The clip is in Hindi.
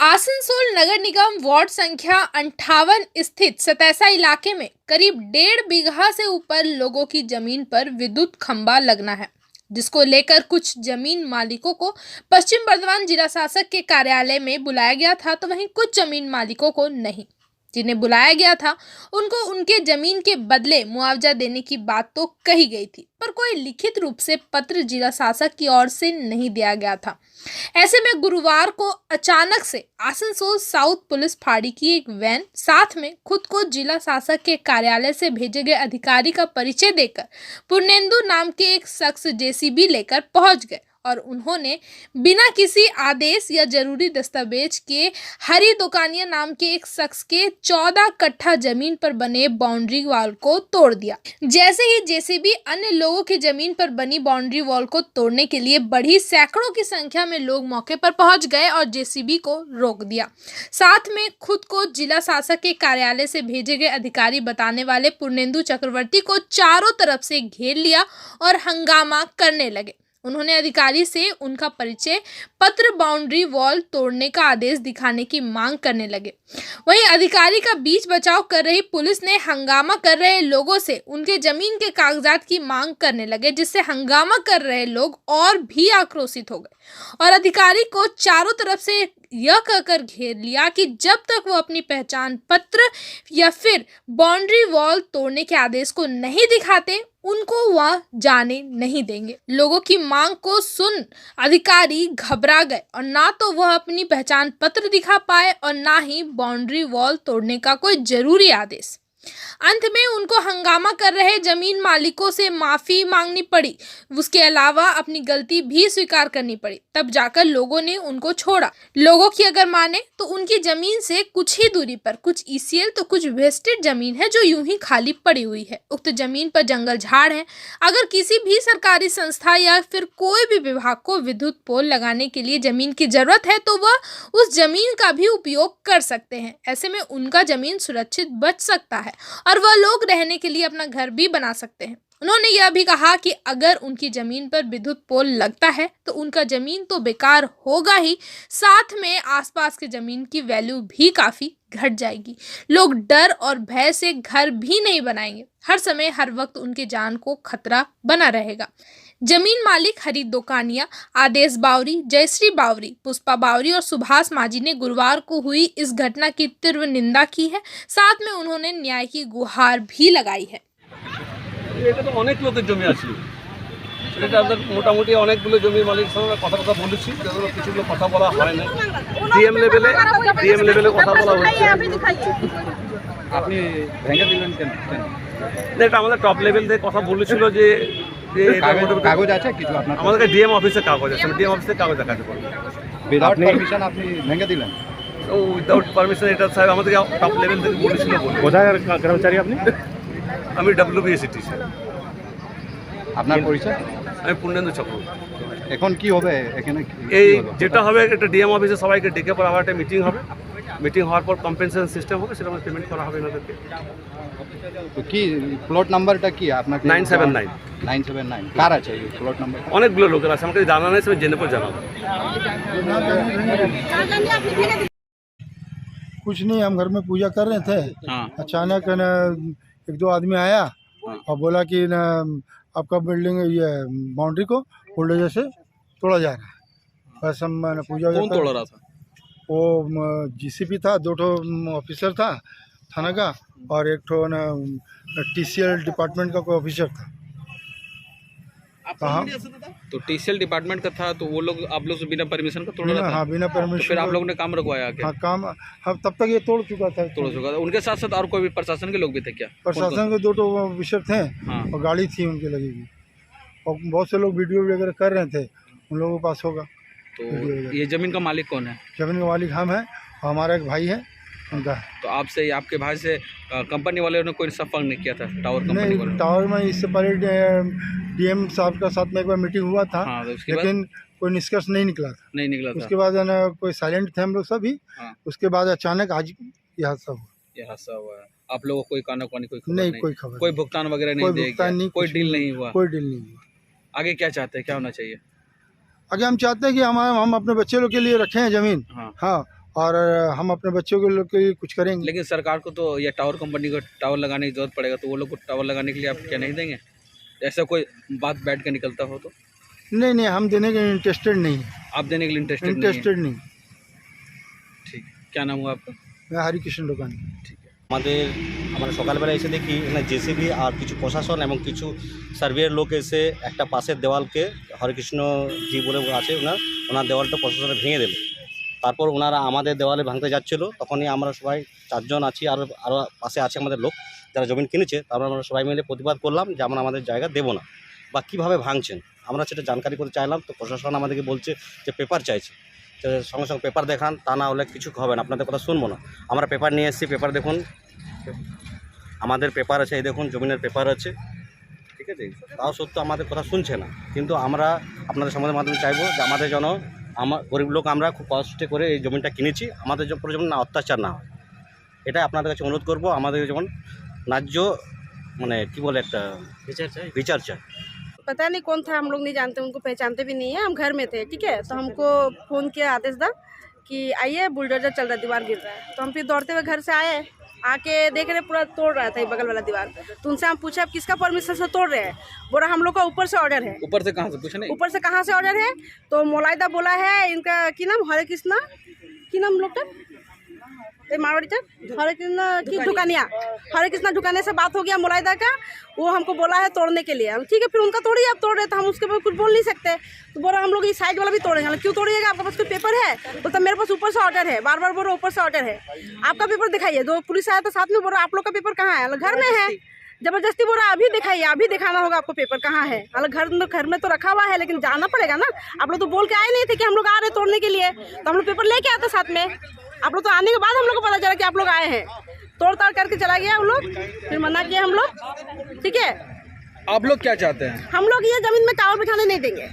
आसनसोल नगर निगम वार्ड संख्या 58 स्थित सतैसा इलाके में करीब 1.5 बीघा से ऊपर लोगों की जमीन पर विद्युत खंभा लगना है, जिसको लेकर कुछ जमीन मालिकों को पश्चिम बर्धमान जिला शासक के कार्यालय में बुलाया गया था, तो वहीं कुछ जमीन मालिकों को नहीं। जिन्हें बुलाया गया था उनको उनके जमीन के बदले मुआवजा देने की बात तो कही गई थी, पर कोई लिखित रूप से पत्र जिला शासक की ओर से नहीं दिया गया था। ऐसे में गुरुवार को अचानक से आसनसोल साउथ पुलिस फाड़ी की एक वैन साथ में खुद को जिला शासक के कार्यालय से भेजे गए अधिकारी का परिचय देकर पूर्णेंदु नाम के एक शख्स जेसीबी लेकर पहुंच गए और उन्होंने बिना किसी आदेश या जरूरी दस्तावेज के हरी दुकानिया नाम के एक शख्स के 14 कट्ठा जमीन पर बने बाउंड्री वॉल को तोड़ दिया। जैसे ही जेसीबी अन्य लोगों की जमीन पर बनी बाउंड्री वॉल को तोड़ने के लिए बढ़ी, सैकड़ों की संख्या में लोग मौके पर पहुंच गए और जेसीबी को रोक दिया। साथ में खुद को जिला शासक के कार्यालय से भेजे गए अधिकारी बताने वाले पूर्णेंदु चक्रवर्ती को चारों तरफ से घेर लिया और हंगामा करने लगे। उन्होंने अधिकारी से उनका परिचय पत्र, बाउंड्री वॉल तोड़ने का आदेश दिखाने की मांग करने लगे। वहीं अधिकारी का बीच बचाव कर रही पुलिस ने हंगामा कर रहे लोगों से उनके जमीन के कागजात की मांग करने लगे, जिससे हंगामा कर रहे लोग और भी आक्रोशित हो गए और अधिकारी को चारों तरफ से यह कहकर घेर लिया कि जब तक वो अपनी पहचान पत्र या फिर बाउंड्री वॉल तोड़ने के आदेश को नहीं दिखाते, उनको वह जाने नहीं देंगे। लोगों की मांग को सुन अधिकारी घबरा गए और ना तो वह अपनी पहचान पत्र दिखा पाए और ना ही बाउंड्री वॉल तोड़ने का कोई जरूरी आदेश। अंत में उनको हंगामा कर रहे जमीन मालिकों से माफी मांगनी पड़ी, उसके अलावा अपनी गलती भी स्वीकार करनी पड़ी। तब जाकर लोगों ने उनको छोड़ा। लोगों की अगर माने तो उनकी जमीन से कुछ ही दूरी पर कुछ ईसीएल तो कुछ वेस्टेड जमीन है जो यूं ही खाली पड़ी हुई है। उक्त जमीन पर जंगल झाड़ है। अगर किसी भी सरकारी संस्था या फिर कोई भी विभाग को विद्युत पोल लगाने के लिए जमीन की जरूरत है तो वह उस जमीन का भी उपयोग कर सकते हैं। ऐसे में उनका जमीन सुरक्षित बच सकता है और वह लोग रहने के लिए अपना घर भी बना सकते हैं। उन्होंने यह भी कहा कि अगर उनकी जमीन पर विद्युत पोल लगता है तो उनका जमीन तो बेकार होगा ही, साथ में आसपास के जमीन की वैल्यू भी काफी घट जाएगी। लोग डर और भय से घर भी नहीं बनाएंगे। हर समय हर वक्त उनके जान को खतरा बना रहेगा। जमीन मालिक हरी दोकानिया, आदेश बावरी, जयश्री बावरी, पुष्पा बावरी और सुभाष माझी ने गुरुवार को हुई इस घटना की तीव्र निंदा की है। साथ में उन्होंने न्याय की गुहार भी लगाई है। এটা তো অনেক লোকের জমি আছে, এটা আমাদের মোটামুটি অনেকগুলো জমির মালিকের সঙ্গে কথা বলেছি, যেগুলো কিছুগুলো কথা বলা হয় না। ডিএম লেভেলে কথা বলা হচ্ছে। আপনি ভেঙে দিলেন কেন? এটা আমাদের টপ লেভেল থেকে কথা বলেছিল যে কাগজ আছে কিছু আপনার? আমাদের ডিএম অফিসের কাগজ আছে, ডিএম অফিসের কাগজ দেখাতে পারবো। উইদাউট পারমিশন আপনি ভেঙে দিলেন? উইদাউট পারমিশন এটা সাহেব আমাদের টপ লেভেল থেকে বলেছিল। কোথায় কর্মচারী আপনি? আমি WBSCT। আপনার পরিচয়? আমি পূর্ণেন্দু চক্রবর্তী। এখন কি হবে এখানে? এই যেটা হবে একটা ডিএম অফিসে সবাইকে ডেকে পর আবার একটা মিটিং হবে। মিটিং হওয়ার পর কম্পেনসেশন সিস্টেম হবে, সেটা আমাদের পেমেন্ট করা হবে এনাদেরকে। তো কি প্লট নাম্বারটা কি আপনার? 979 কার আছে এই প্লট নাম্বার? অনেকগুলো লোকের আছে, আমাকে জানা নেই, আমি জেনে পর জানাবো। कुछ नहीं, हम घर में पूजा कर रहे थे। अचानक न एक दो आदमी आया और बोला कि न आपका बिल्डिंग ये बाउंड्री को बुलडोजर से तोड़ा जा रहा है। बस हम पूजा कौन तोड़ रहा था? वो जीसीबी था, 2 ऑफिसर था थाना का और एक ठो न TCL डिपार्टमेंट का कोई ऑफिसर था। हाँ, तो TCL डिपार्टमेंट का था, तो वो लोग आप लोग से बिना परमिशन का तोड़ रहा था? हाँ, बिना परमिशन। तो फिर आप लोगों ने काम रखवाया क्या? हाँ, काम हम तब तक ये तोड़ चुका था। उनके साथ साथ और कोई भी प्रशासन के लोग भी थे क्या? प्रशासन के 2 ऑफिसर थे। हाँ। और गाड़ी थी उनके लगी हुई और बहुत से लोग वीडियो वगैरह कर रहे थे, उन लोगों के पास होगा। तो ये जमीन का मालिक कौन है? जमीन का मालिक हम है और हमारा एक भाई है उनका। तो आपसे आपके भाई से कंपनी वाले ने कोई संपर्क नहीं किया था? टावर कंपनी वाले? टावर में इससे पहले DM साहब का साथ में एक बार मीटिंग हुआ था। हाँ, तो लेकिन कोई निष्कर्ष नहीं निकला था। उसके बाद है ना कोई साइलेंट थे हम लोग सभी। हाँ। उसके बाद अचानक आज ये हादसा हुआ। है। आप लोगों को कोई काना कोई खबर नहीं, कोई खबर, कोई भुगतान वगैरह नहीं दिया? कोई डील नहीं हुआ? कोई डील नहीं हुआ। आगे क्या चाहते हैं, क्या होना चाहिए? आगे हम चाहते हैं कि हम अपने बच्चे लोग के लिए रखें ज़मीन। हाँ, और हम अपने बच्चों के लोग के लिए कुछ करेंगे। लेकिन सरकार को तो ये टावर कंपनी को टावर लगाने की जरूरत पड़ेगा, तो वो लोग को टावर लगाने के लिए आप क्या नहीं देंगे? ऐसा कोई बात बैठ के निकलता हो तो? नहीं नहीं, हम देने के इंटरेस्टेड नहीं है। आप देने के लिए इंटरेस्टेड नहीं। ठीक, क्या नाम हुआ आपका? मैं हरिकृष्ण लोकानी। ठीक है। আমরা সকালবেলা এসে দেখি এখানে জেসিবি আর কিছু প্রশাসন এবং কিছু সার্ভের লোক এসে একটা পাশের দেওয়ালকে হরেকৃষ্ণ জি বলে আছে ওনার দেওয়ালটা প্রশাসনে ভেঙে দিল। তারপর ওনারা আমাদের দেওয়ালে ভাঙতে যাচ্ছিল, তখনই আমরা সবাই 4 জন আছি, আরও পাশে আছে আমাদের লোক যারা জমি কিনেছে। তারপর আমরা সবাই মিলে প্রতিবাদ করলাম যে আমরা আমাদের জায়গা দেবো না বা কীভাবে ভাঙছেন আমরা সেটা জানকারি করতে চাইলাম। তো প্রশাসন আমাদেরকে বলছে যে পেপার চাইছে, তো সঙ্গে সঙ্গে পেপার দেখান, তা না হলে কিছু হবে না, আপনাদের কথা শুনবো না। আমরা পেপার নিয়ে এসেছি, পেপার দেখুন, আমাদের পেপার আছে, এই দেখুন জমিনের পেপার আছে, ঠিক আছে। তাও সত্ত্বেও আমাদের কথা শুনছে না। কিন্তু আমরা আপনাদের সমাজের মাধ্যমে চাইবো যে আমাদের যেন গরিব লোক আমরা খুব কষ্টে করে এই জমিটা কিনেছি, আমাদের উপরে যেমন না অত্যাচার না হয়, এটাই আপনাদের কাছে অনুরোধ করব। আমাদের যেমন ন্যায্য মানে কী বলে একটা বিচার চাই। पता नहीं कौन था, हम लोग नहीं जानते, उनको पहचानते भी नहीं है। हम घर में थे, ठीक है, तो हमको फ़ोन किया आदेश दा कि आइए बुलडोजर चल रहा है, दीवार गिर रहा है। तो हम फिर दौड़ते हुए घर से आए, आके देख रहे पूरा तोड़ रहा था ये बगल वाला दीवार। तो उनसे हम पूछा आप किसका परमिशन से तोड़ रहे हैं? बोला हम लोग का ऊपर से ऑर्डर है। ऊपर से कहाँ से पूछा नहीं? ऊपर से कहाँ से ऑर्डर है? तो मोलाइदा बोला है इनका की नाम हरे कृष्णा की नाम लोग मारवाड़ी तक हरे कृष्णा की दुकानिया, हरे कृष्णा दुकानिया से बात हो गया मोलाइदा का, वो हमको बोला है तोड़ने के लिए। हम ठीक है, फिर उनका तोड़िए, आप तोड़ रहे तो हम उसके ऊपर कुछ बोल नहीं सकते। तो बोला हम लोग ये साइड वाला भी तोड़ेंगे। क्यों तोड़िएगा, आपके पास कोई पेपर है? बोलता मेरे पास ऊपर से ऑर्डर है। बार बार बोल रहा ऊपर से ऑर्डर है, आपका पेपर दिखाइए। दो पुलिस आया तो साथ में बोल रहा आप लोग का पेपर कहाँ है? घर में है, जबरदस्ती बोल रहा अभी दिखाइए, अभी दिखाना होगा आपको पेपर कहाँ है। घर में तो रखा हुआ है, लेकिन जाना पड़ेगा ना। आप लोग तो बोल के आए नहीं थे कि हम लोग आ रहे हैं तोड़ने के लिए, तो हम लोग पेपर लेके आते साथ में। आप लोग तो आने के बाद हम लोग को पता चला कि आप लोग आए हैं, तोड़ ताड़ करके चला गया हम लोग, फिर मना किया हम लोग, ठीक है। आप लोग क्या चाहते हैं? हम लोग ये जमीन में टावर बिठाने नहीं देंगे।